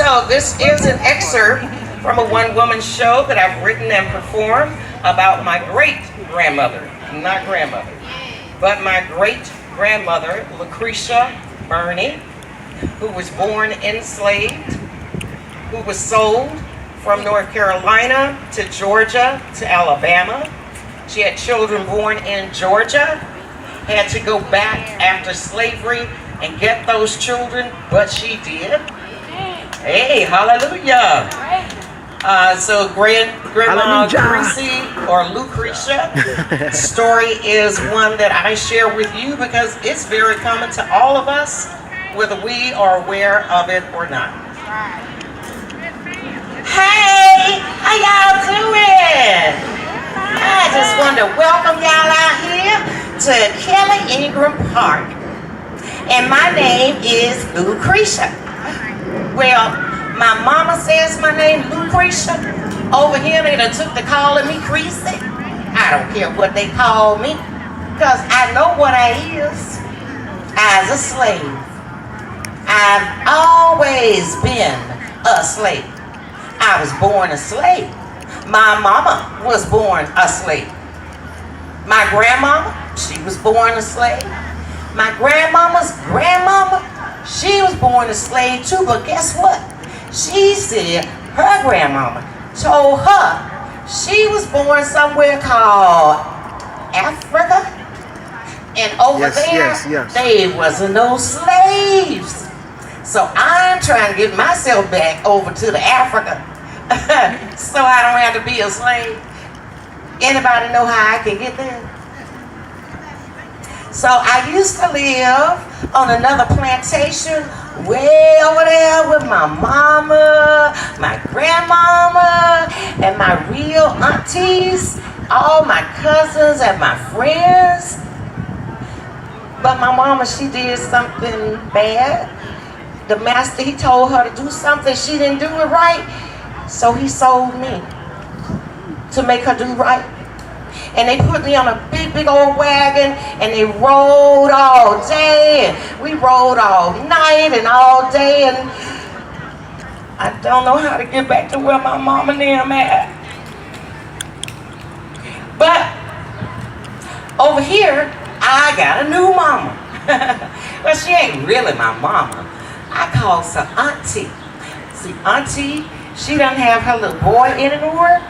So this is an excerpt from a one-woman show that I've written and performed about my great-grandmother, not grandmother, but my great-grandmother, Lucretia Burney, who was born enslaved, who was sold from North Carolina to Georgia to Alabama. She had children born in Georgia, had to go back after slavery and get those children, but she did. Hey, hallelujah. So Grandma Creasey or Lucretia story is one that I share with you because it's very common to all of us, whether we are aware of it or not. Hey, how y'all doing? I just want to welcome y'all out here to Kelly Ingram Park. And my name is Lucretia. Well, my mama says my name Lucretia. Over here they done took to calling me Creasey. I don't care what they call me, because I know what I is. As a slave. I've always been a slave. I was born a slave. My mama was born a slave. My grandmama, she was born a slave. My grandmama's grandmama, she was born a slave too, but guess what? She said her grandmama told her she was born somewhere called Africa, and over there, they wasn't no slaves. So I'm trying to get myself back over to the Africa so I don't have to be a slave. Anybody know how I can get there? So I used to live on another plantation way over there with my mama, my grandmama, and my real aunties, all my cousins and my friends. But my mama, she did something bad. The master, he told her to do something. She didn't do it right. So he sold me to make her do right. And they put me on a big, big old wagon, and they rode all day, and we rode all night and all day, and I don't know how to get back to where my mama and them at. But over here, I got a new mama. Well, she ain't really my mama. I call her auntie. See, auntie, she doesn't have her little boy anymore.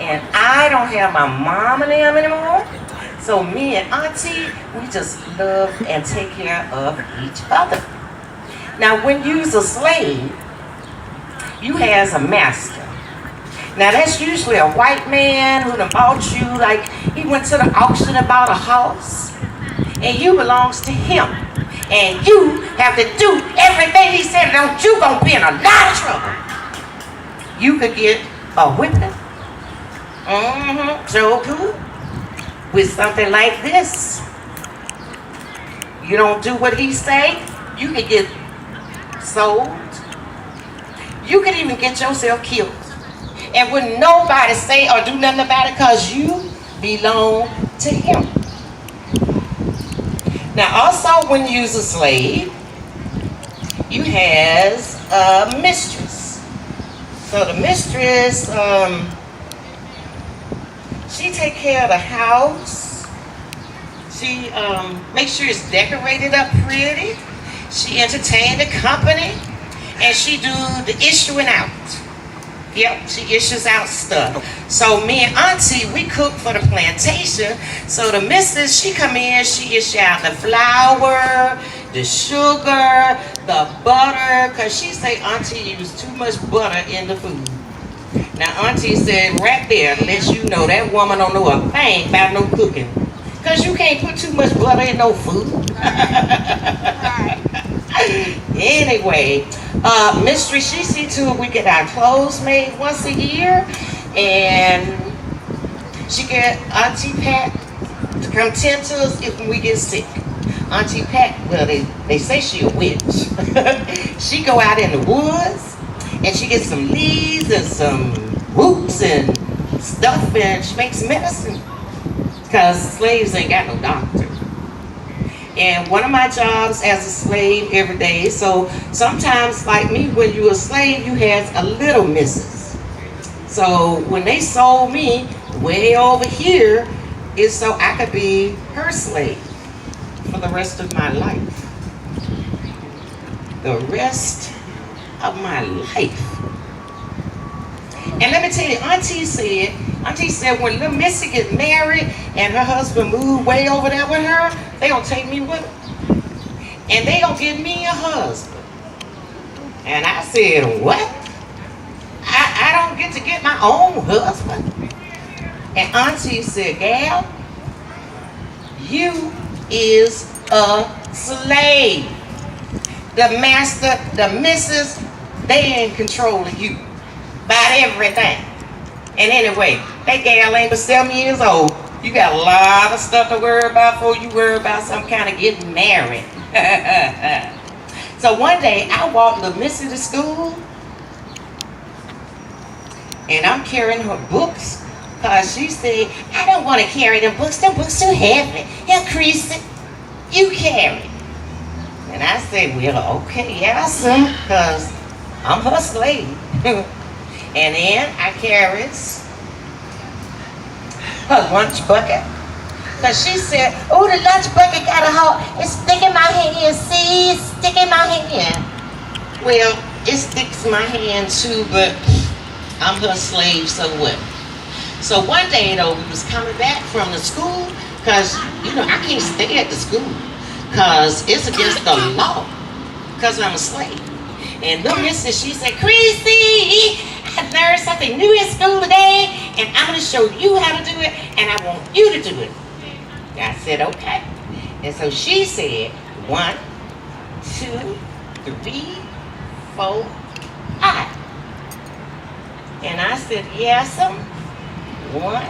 And I don't have my mom and them anymore. So me and auntie, we just love and take care of each other. Now when you's a slave, you has a master. Now that's usually a white man who done bought you, like he went to the auction and bought a house. And you belongs to him. And you have to do everything he said, don't you gonna be in a lot of trouble. You could get a whipping. So good. With something like this. You don't do what he say, you can get sold. You could even get yourself killed. And wouldn't nobody say or do nothing about it because you belong to him. Now also when you's a slave, you has a mistress. So the mistress, she take care of the house. She makes sure it's decorated up pretty. She entertain the company. And she do the issuing out. Yep, she issues out stuff. So me and auntie, we cook for the plantation. So the missus, she come in, she issue out the flour, the sugar, the butter. Cause she say auntie used too much butter in the food. Now auntie said right there, let you know that woman don't know a thing about no cooking. Cause you can't put too much butter in no food. Anyway, mistress, she see to it we get our clothes made once a year. And she get Auntie Pat to come tend to us if we get sick. Auntie Pat, well they say she a witch. She go out in the woods and she gets some leaves and some roots and stuff and she makes medicine. Because slaves ain't got no doctor. And one of my jobs as a slave every day. So sometimes, like me, when you're a slave, you have a little missus. So when they sold me way over here, it's so I could be her slave for the rest of my life. The rest of my life. And let me tell you, Auntie said when little Missy get married and her husband moved way over there with her, they gonna take me with them. And they gonna give me a husband. And I said, what? I don't get to get my own husband. And Auntie said, gal, you is a slave. The master, the missus, they in control of you. About everything. And anyway, that gal ain't but 7 years old. You got a lot of stuff to worry about before you worry about some kind of getting married. So one day, I walked little Missy to school, and I'm carrying her books, because she said, I don't want to carry them books too heavy. Here, Creasey, you carry. And I said, well, okay, yes, because I'm her slave. And then I carried her lunch bucket. Because she said, oh, the lunch bucket got a hole. It's sticking my hand, see? It's sticking my hand. Well, it sticks my hand too, but I'm her slave, so what? So one day, though, we was coming back from the school, because, you know, I can't stay at the school, because it's against the law, because I'm a slave. And little Missy, she said, Creasey, I learned something new at school today, and I'm going to show you how to do it, and I want you to do it. And I said, okay. And so she said, 1, 2, 3, 4, 5. And I said, yes, 1,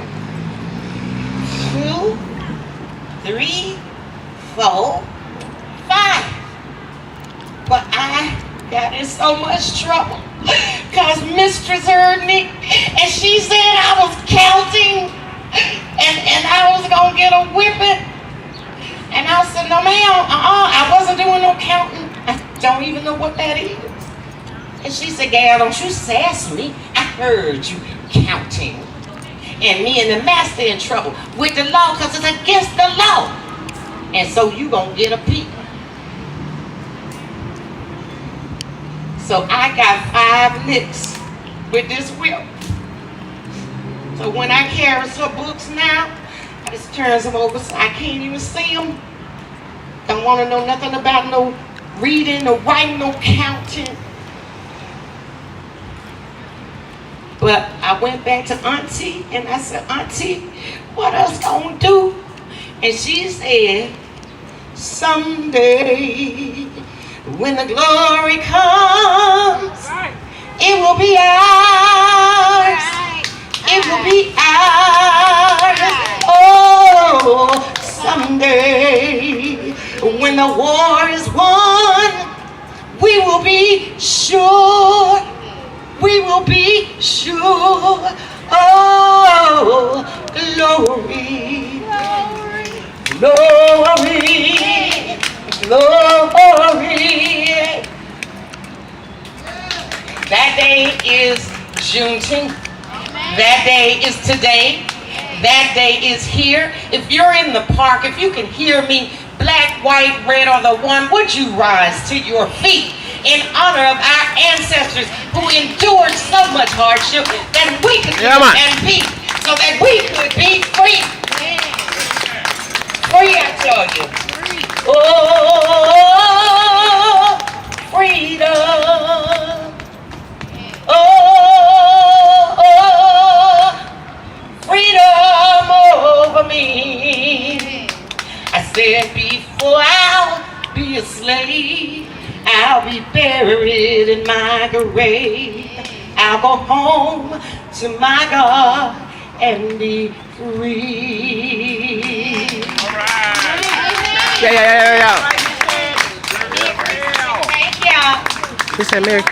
2, 3, 4, 5. But I got in so much trouble because Mistress heard me, and she said I was counting, and I was gonna get a whipping. And I said, no ma'am, I wasn't doing no counting. I don't even know what that is. And she said, gal, don't you sass me. I heard you counting. And me and the master in trouble with the law, because it's against the law. And so you gonna get a peek. So I got 5 licks with this whip. So when I carry her books now, I just turn them over so I can't even see them. Don't want to know nothing about no reading, no writing, no counting. But I went back to Auntie and I said, Auntie, what else gonna do? And she said, someday when the glory comes, it will be ours. It will be ours. Oh, someday when the war is won, we will be sure. We will be sure. Oh, glory, glory, glory. That day is Juneteenth. That day is today. That day is here. If you're in the park, if you can hear me, black, white, red, or the one, would you rise to your feet in honor of our ancestors who endured so much hardship that we could live and be, so that we could be free. Free, I tell you. Oh, freedom. Oh, freedom over me. I said before I'll be a slave, I'll be buried in my grave. I'll go home to my God and be free. All right. Yeah. Thank you. She said, Mary.